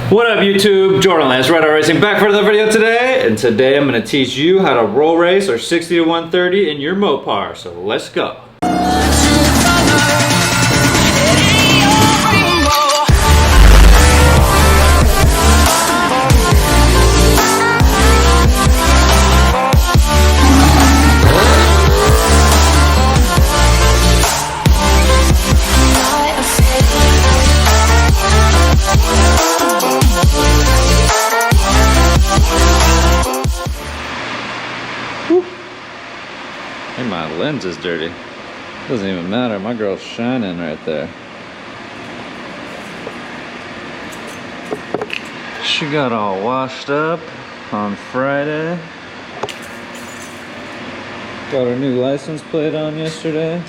What up YouTube? Jordan Lance, Red Eye Racing, back for another video today. And today I'm going to teach you how to roll race or 60 to 130 in your Mopar. So let's go. Hey, my lens is dirty. Doesn't even matter. My girl's shining right there. She got all washed up on Friday. Got her new license plate on yesterday.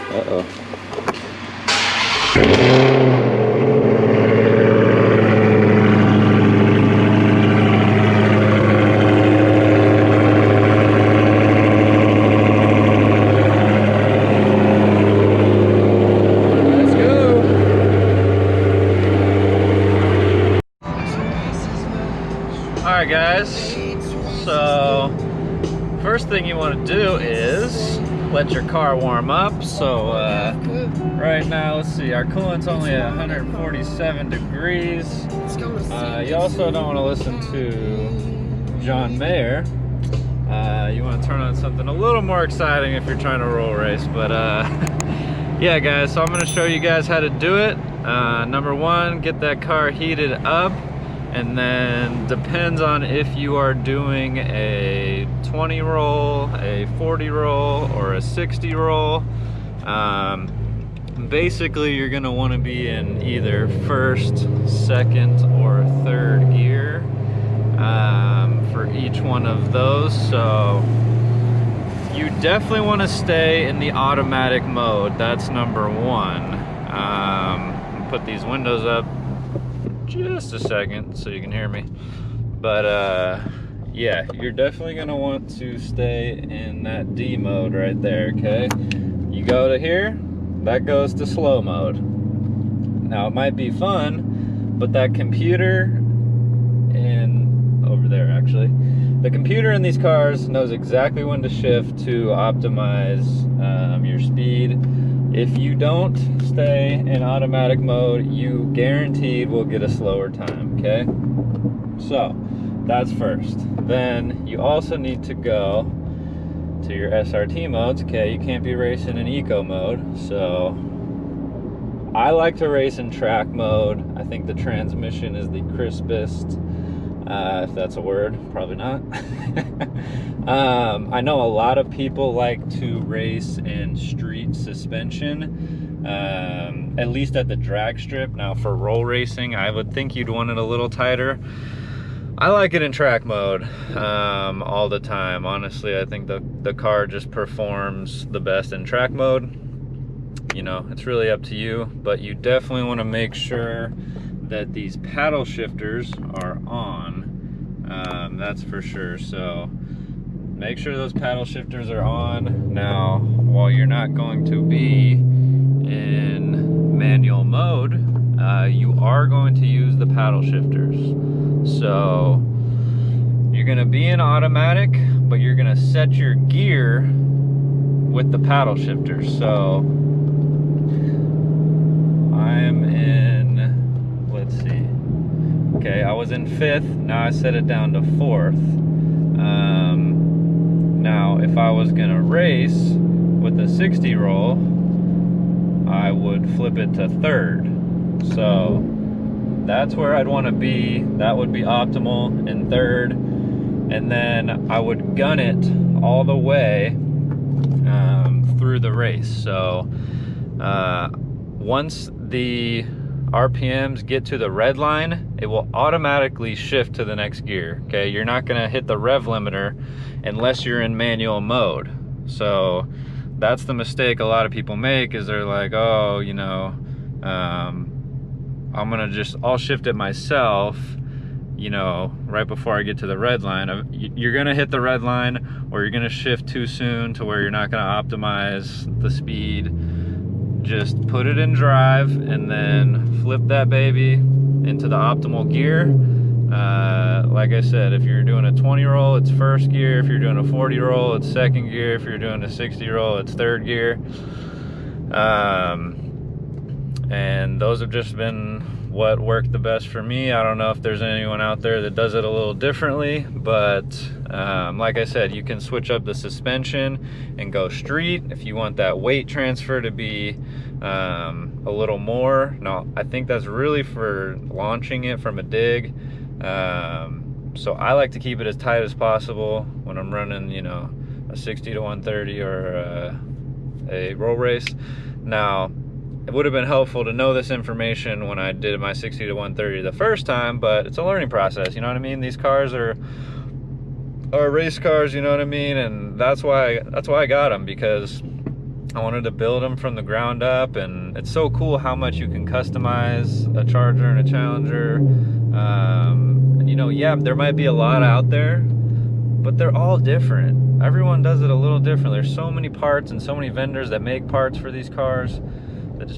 Uh-oh. Alright guys, so first thing you want to do is let your car warm up. So right now, let's see, our coolant's only at 147 degrees. You also don't want to listen to John Mayer. You want to turn on something a little more exciting if you're trying to roll race. But yeah guys, so I'm going to show you guys how to do it. Number one, get that car heated up. And then depends on if you are doing a 20 roll, a 40 roll, or a 60 roll. Basically, you're gonna wanna be in either first, second, or third gear for each one of those. So you definitely wanna stay in the automatic mode. That's number one. Put these windows up just a second so you can hear me, but yeah, you're definitely gonna want to stay in that D mode right there. Okay, you go to here, that goes to slow mode. Now it might be fun, but that computer over there, actually, the computer in these cars knows exactly when to shift to optimize your speed. If you don't stay in automatic mode, you guaranteed will get a slower time, okay? So, that's first. Then you also need to go to your SRT modes, okay? You can't be racing in eco mode, so I like to race in track mode. I think the transmission is the crispest, if that's a word, probably not. I know a lot of people like to race in street suspension, at least at the drag strip. Now for roll racing, I would think you'd want it a little tighter. I like it in track mode all the time. Honestly, I think the car just performs the best in track mode. You know, it's really up to you, but you definitely want to make sure that these paddle shifters are on. That's for sure. So make sure those paddle shifters are on. Now, while you're not going to be in manual mode, you are going to use the paddle shifters. So you're going to be in automatic, but you're going to set your gear with the paddle shifters. So I'm in, let's see. Okay, I was in fifth, now I set it down to fourth. Now, if I was gonna race with a 60 roll, I would flip it to third. So that's where I'd wanna be. That would be optimal in third. And then I would gun it all the way through the race. So once the RPMs get to the red line, it will automatically shift to the next gear. Okay, you're not gonna hit the rev limiter unless you're in manual mode. So that's the mistake a lot of people make, is they're like, oh, you know, I'll shift it myself, you know, right before I get to the red line. You're gonna hit the red line, or you're gonna shift too soon to where you're not gonna optimize the speed. just put it in drive and then flip that baby into the optimal gear. Like I said, if you're doing a 20 roll, it's first gear. If you're doing a 40 roll, it's second gear. If you're doing a 60 roll, it's third gear. And those have just been what worked the best for me. I don't know if there's anyone out there that does it a little differently, but like I said, you can switch up the suspension and go street if you want that weight transfer to be a little more. No, I think that's really for launching it from a dig. So I like to keep it as tight as possible when I'm running, you know, a 60 to 130 or a roll race. Now, it would have been helpful to know this information when I did my 60 to 130 the first time, but it's a learning process, you know what I mean? These cars are race cars, you know what I mean? And that's why I got them, because I wanted to build them from the ground up. And it's so cool how much you can customize a Charger and a Challenger. And you know, yeah, there might be a lot out there, but they're all different. Everyone does it a little different. There's so many parts and so many vendors that make parts for these cars that it's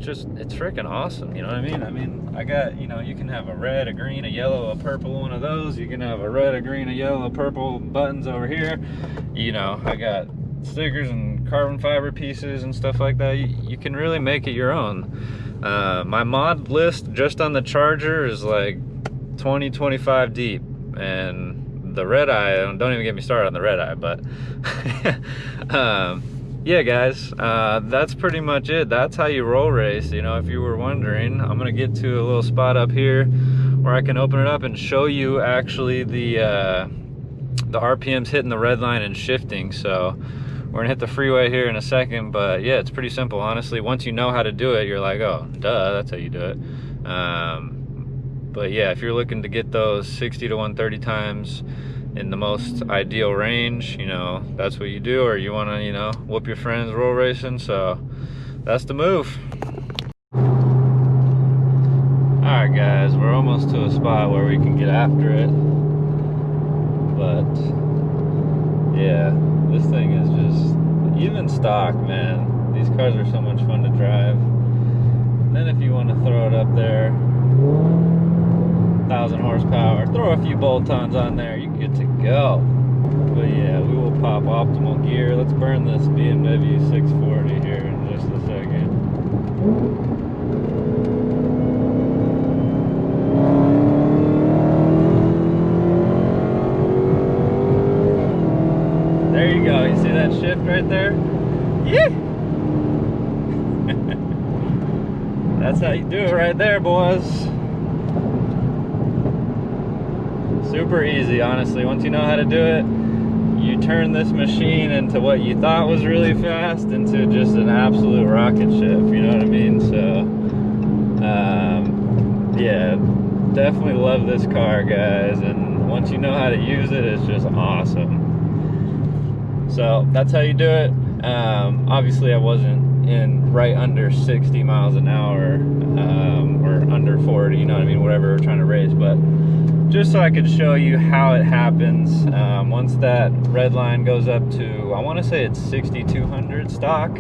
freaking awesome, you know what I mean? I mean, I got, you know, you can have a red, a green, a yellow, a purple one of those. You can have a red, a green, a yellow, a purple buttons over here. You know, I got stickers and carbon fiber pieces and stuff like that. You can really make it your own. My mod list just on the Charger is like 20, 25 deep, and the red eye, don't even get me started on the red eye, but yeah, guys, that's pretty much it. That's how you roll race, you know, if you were wondering. I'm gonna get to a little spot up here where I can open it up and show you actually the RPMs hitting the red line and shifting. So we're gonna hit the freeway here in a second, but yeah, it's pretty simple, honestly. Once you know how to do it, you're like, oh, duh, that's how you do it. But yeah, if you're looking to get those 60 to 130 times in the most ideal range, you know, that's what you do. Or you want to, you know, whoop your friends roll racing, so that's the move. Alright guys, we're almost to a spot where we can get after it, but yeah, this thing is just, even stock, man, these cars are so much fun to drive. And then if you want to throw it up there, 1,000 horsepower, throw a few bolt-ons on there, you're good to go. But yeah, we will pop optimal gear. Let's burn this BMW 640 here in just a second. There you go, you see that shift right there? Yeah! That's how you do it right there, boys. Super easy, honestly. Once you know how to do it, you turn this machine into what you thought was really fast into just an absolute rocket ship, you know what I mean? So yeah, definitely love this car, guys, and once you know how to use it, it's just awesome. So that's how you do it. Obviously I wasn't in right under 60 miles an hour, or under 40, you know what I mean, whatever we're trying to race, but just so I could show you how it happens. Once that red line goes up to, I want to say it's 6,200 stock,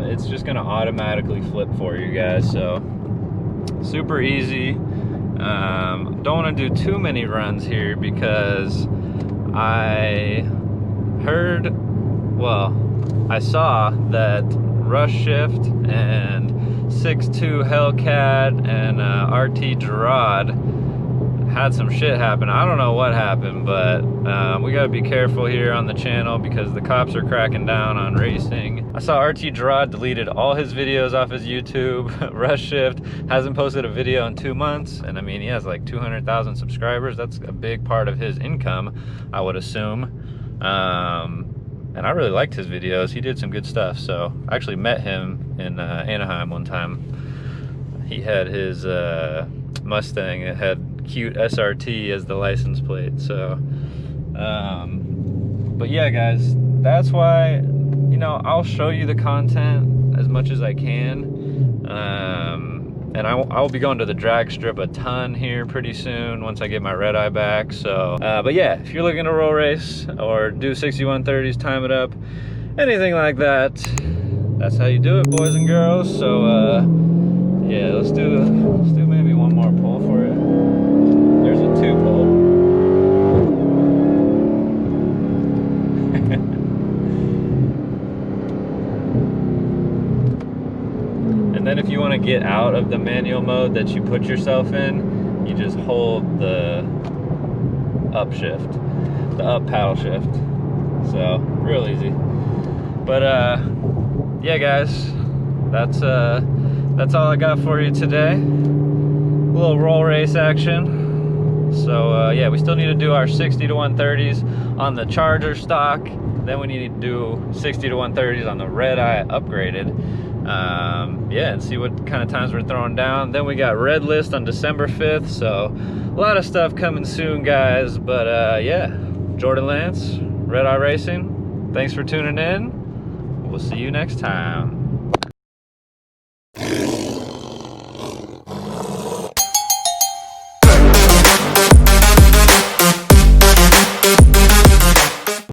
it's just going to automatically flip for you guys. So super easy. Don't want to do too many runs here because I saw that Rush Shift and 6.2 HELLCAT and RT Gerard had some shit happen. I don't know what happened, but we gotta be careful here on the channel because the cops are cracking down on racing. I saw RT Gerard deleted all his videos off his YouTube. Rush Shift hasn't posted a video in 2 months, and I mean, he has like 200,000 subscribers. That's a big part of his income, I would assume. And I really liked his videos. He did some good stuff. So I actually met him in Anaheim one time. He had his Mustang. It had cute SRT as the license plate. So but yeah, guys, that's why, you know, I'll show you the content as much as I can. And I'll be going to the drag strip a ton here pretty soon once I get my red eye back. So but yeah, if you're looking to roll race or do 6130s, time it up, anything like that, that's how you do it, boys and girls. So yeah, let's do maybe one more pull for it. There's a 2 pull. And then if you want to get out of the manual mode that you put yourself in, you just hold the up shift, the up paddle shift. So real easy. But yeah guys, that's all I got for you today. A little roll race action. So yeah, we still need to do our 60 to 130s on the Charger stock. Then we need to do 60 to 130s on the Red Eye upgraded. Yeah, and see what kind of times we're throwing down. Then we got Red List on December 5th. So a lot of stuff coming soon, guys. But yeah, Jordan Lance, Red Eye Racing, thanks for tuning in. We'll see you next time.